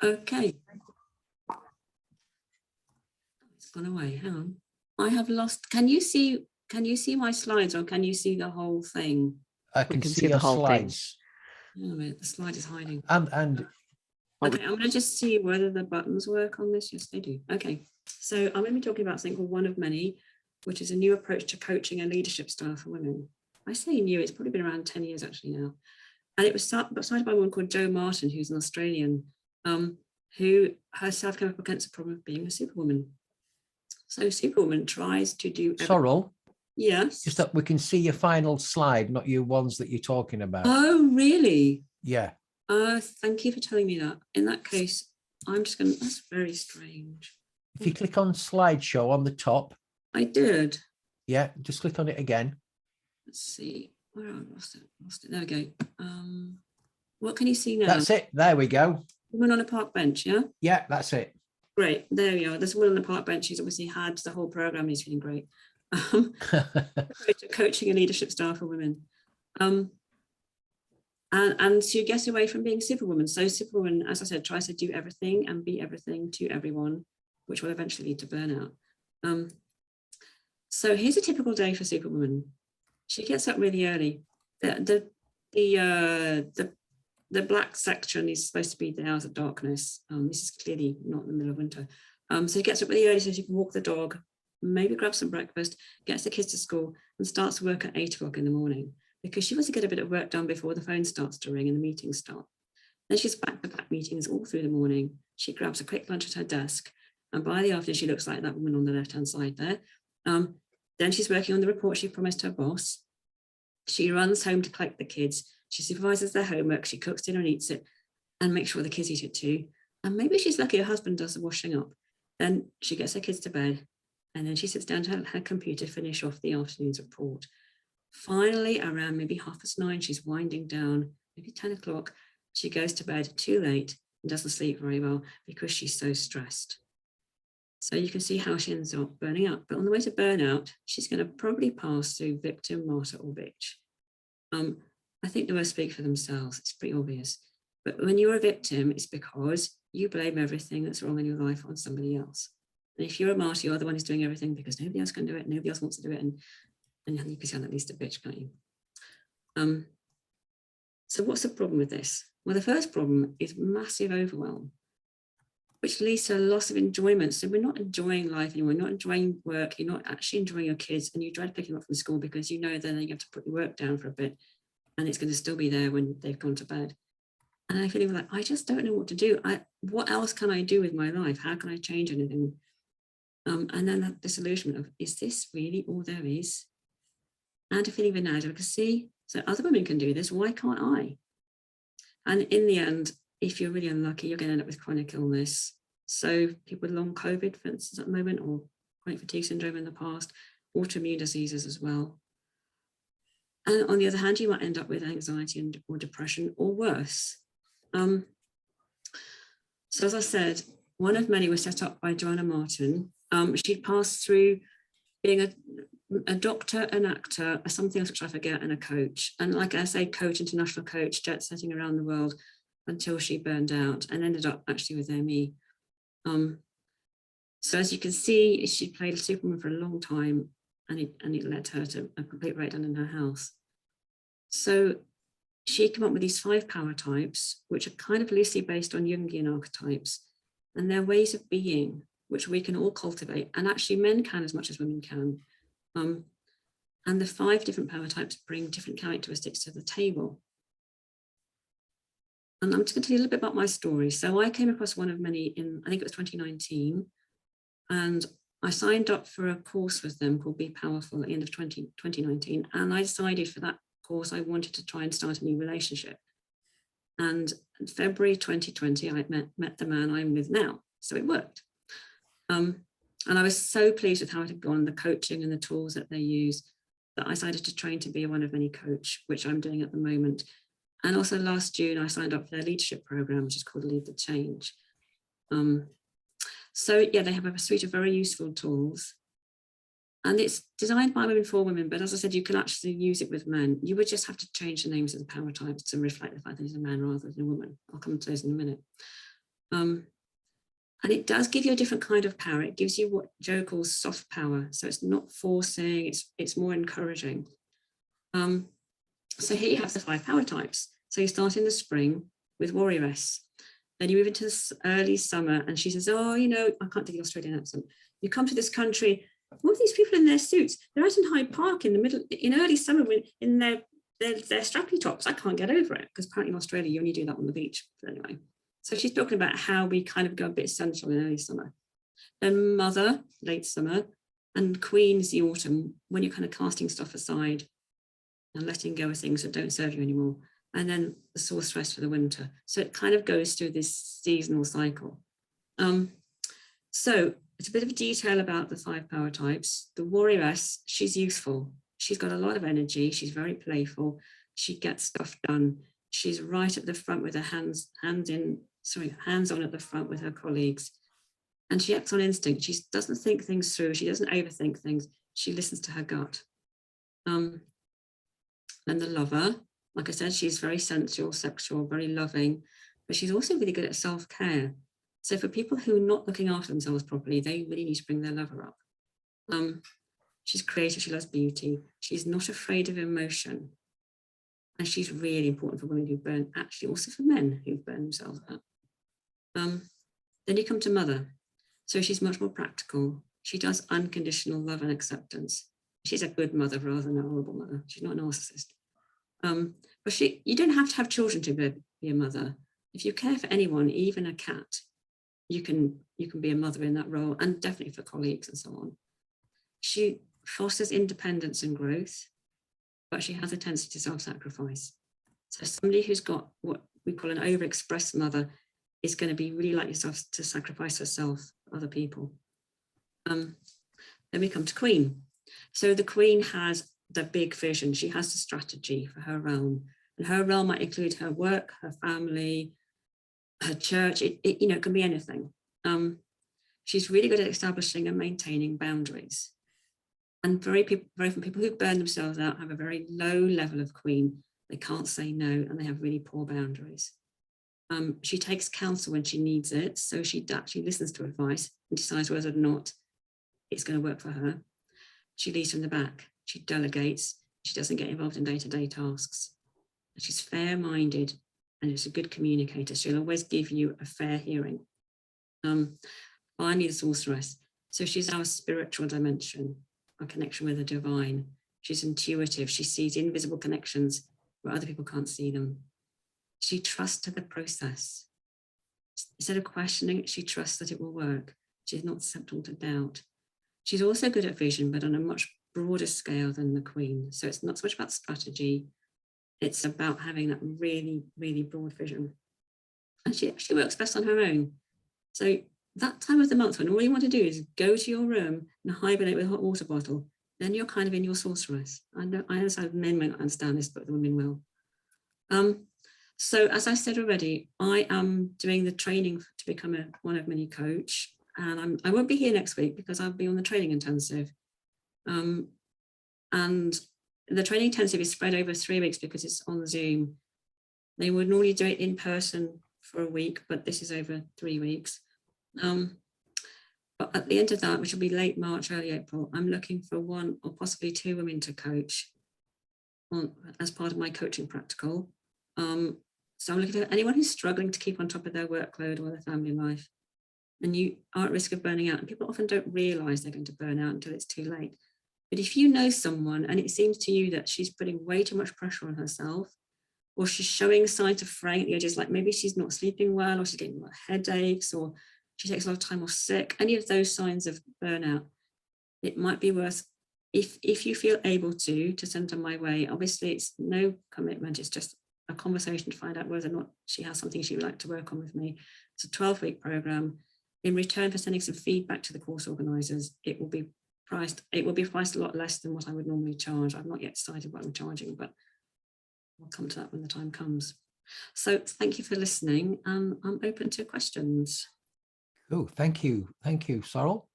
Okay. It's gone away. Hang on. I have lost. Can you see my slides, or can you see the whole thing? I can see your slides. Oh, the slide is hiding. And okay, I'm going to just see whether the buttons work on this. Yes, they do. Okay. So I'm going to be talking about something called One of Many, which is a new approach to coaching and leadership style for women. I say new, it's probably been around 10 years actually now. And it was started by a woman called Jo Martin, who's an Australian, who herself came up against the problem of being a superwoman. So superwoman tries to do everything. Sorrel. Yes. Just that we can see your final slide, not your ones that you're talking about. Oh, really? Yeah. Thank you for telling me that. In that case, I'm just going to, that's very strange. If you click on slideshow on the top. I did. Yeah, just click on it again. Let's see. Where I lost it. There we go. What can you see now? That's it. There we go. Woman on a park bench, yeah? Yeah, that's it. Great. There we are. There's a woman on the park bench. She's obviously had the whole program. He's feeling great. Coaching and leadership style for women. And to get away from being superwoman. So superwoman, as I said, tries to do everything and be everything to everyone, which will eventually lead to burnout. So here's a typical day for superwoman. She gets up really early. The black section is supposed to be the hours of darkness. This is clearly not in the middle of winter. So she gets up really early so she can walk the dog, maybe grab some breakfast, gets the kids to school, and starts work at 8 o'clock in the morning, because she wants to get a bit of work done before the phone starts to ring and the meetings start. Then she's back-to-back meetings all through the morning. She grabs a quick lunch at her desk, and by the afternoon, she looks like that woman on the left-hand side there. Then she's working on the report she promised her boss. She runs home to collect the kids. She supervises their homework. She cooks dinner and eats it, and makes sure the kids eat it too. And maybe she's lucky her husband does the washing up. Then she gets her kids to bed, and then she sits down to her computer to finish off the afternoon's report. Finally, around maybe 9:30, she's winding down, maybe 10 o'clock. She goes to bed too late and doesn't sleep very well because she's so stressed. So you can see how she ends up burning out. But on the way to burnout, she's going to probably pass through victim, martyr, or bitch. I think the words speak for themselves. It's pretty obvious. But when you're a victim, it's because you blame everything that's wrong in your life on somebody else. And if you're a martyr, you're the one who's doing everything because nobody else can do it, nobody else wants to do it, and you can sound at least a bitch, can't you? So what's the problem with this? Well, the first problem is massive overwhelm, which leads to a loss of enjoyment. So we're not enjoying life anymore, you're not enjoying work, you're not actually enjoying your kids, and you dread picking them up from school because you know then you have to put your work down for a bit, and it's going to still be there when they've gone to bed. And I'm feeling like, I just don't know what to do. What else can I do with my life? How can I change anything? And then that disillusionment of, is this really all there is? And a feeling of inadequacy. So other women can do this, why can't I? And in the end, if you're really unlucky, you're going to end up with chronic illness. So people with long COVID, for instance, at the moment, or chronic fatigue syndrome in the past, autoimmune diseases as well. And on the other hand, you might end up with anxiety or depression or worse. So as I said, One of Many was set up by Joanna Martin. She passed through being a doctor, an actor, something else which I forget, and a coach. And like I say, coach, international coach, jet setting around the world until she burned out and ended up actually with ME. So as you can see, she played a superwoman for a long time, and it led her to a complete breakdown in her house. So she came up with these 5 power types, which are kind of loosely based on Jungian archetypes, and they're ways of being, which we can all cultivate, and actually men can as much as women can. And the 5 different power types bring different characteristics to the table. And I'm just going to tell you a little bit about my story. So I came across One of Many in, I think it was 2019, and I signed up for a course with them called Be Powerful at the end of 2019. And I decided for that course, I wanted to try and start a new relationship. And in February 2020, I met the man I'm with now. So it worked. And I was so pleased with how it had gone, the coaching and the tools that they use, that I decided to train to be a One of Many coach, which I'm doing at the moment. And also last June, I signed up for their leadership program, which is called Lead the Change. So yeah, they have a suite of very useful tools. And it's designed by women for women, but as I said, you can actually use it with men. You would just have to change the names of the power types to reflect the fact that he's a man rather than a woman. I'll come to those in a minute. And it does give you a different kind of power. It gives you what Joe calls soft power. So it's not forcing, it's more encouraging. So here you have the 5 power types. So you start in the spring with warrioress. Then you move into this early summer and she says, oh, you know, I can't do the Australian accent. You come to this country, all of these people in their suits, they're out in Hyde Park in the middle, in early summer in their strappy tops. I can't get over it because apparently in Australia, you only do that on the beach. But anyway. So she's talking about how we kind of go a bit essential in early summer. Then mother, late summer, and queen is the autumn, when you're kind of casting stuff aside and letting go of things that don't serve you anymore. And then the sorceress for the winter. So it kind of goes through this seasonal cycle. So it's a bit of detail about the 5 power types. The warrioress, she's youthful. She's got a lot of energy. She's very playful. She gets stuff done. She's right at the front with her hands on at the front with her colleagues. And she acts on instinct. She doesn't think things through. She doesn't overthink things. She listens to her gut. Then the lover, like I said, she's very sensual, sexual, very loving, but she's also really good at self-care. So for people who are not looking after themselves properly, they really need to bring their lover up. She's creative. She loves beauty. She's not afraid of emotion. And she's really important for women who burn, actually also for men who burn themselves out. Then you come to mother. So she's much more practical. She does unconditional love and acceptance. She's a good mother rather than a horrible mother. She's not a narcissist. But you don't have to have children to be a mother. If you care for anyone, even a cat, you can be a mother in that role, and definitely for colleagues and so on. She fosters independence and growth, but she has a tendency to self-sacrifice. So somebody who's got what we call an overexpressed mother is going to be really like yourself to sacrifice herself for other people. Then we come to Queen. So the Queen has the big vision. She has the strategy for her realm, and her realm might include her work, her family, her church. It can be anything. She's really good at establishing and maintaining boundaries. And very often people who burn themselves out have a very low level of Queen. They can't say no, and they have really poor boundaries. She takes counsel when she needs it. So she actually listens to advice and decides whether or not it's going to work for her. She leads from the back. She delegates. She doesn't get involved in day-to-day tasks. She's fair-minded and is a good communicator. She'll always give you a fair hearing. Finally, the sorceress. So she's our spiritual dimension, our connection with the divine. She's intuitive. She sees invisible connections where other people can't see them. She trusts the process. Instead of questioning it, she trusts that it will work. She's not susceptible to doubt. She's also good at vision, but on a much broader scale than the Queen. So it's not so much about strategy. It's about having that really, really broad vision. And she actually works best on her own. So that time of the month when all you want to do is go to your room and hibernate with a hot water bottle, then you're kind of in your sorceress. I understand men may not understand this, but the women will. So as I said already, I am doing the training to become a one of many coach. And I won't be here next week because I'll be on the training intensive. And the training intensive is spread over 3 weeks because it's on Zoom. They would normally do it in person for a week, but this is over 3 weeks. But at the end of that, which will be late March, early April, I'm looking for 1 or possibly 2 women to coach as part of my coaching practical. So I'm looking for anyone who's struggling to keep on top of their workload or their family life. And you are at risk of burning out. And people often don't realize they're going to burn out until it's too late. But if you know someone and it seems to you that she's putting way too much pressure on herself, or she's showing signs of fraying at the edges, like maybe she's not sleeping well, or she's getting a lot of headaches, or she takes a lot of time off sick, any of those signs of burnout, it might be worth, if you feel able to send her my way. Obviously, it's no commitment. It's just a conversation to find out whether or not she has something she would like to work on with me. It's a 12-week program. In return for sending some feedback to the course organizers, it will be priced a lot less than what I would normally charge. I've not yet decided what I'm charging, but I'll come to that when the time comes. So thank you for listening. I'm open to questions. Oh, thank you. Thank you, Sorrel.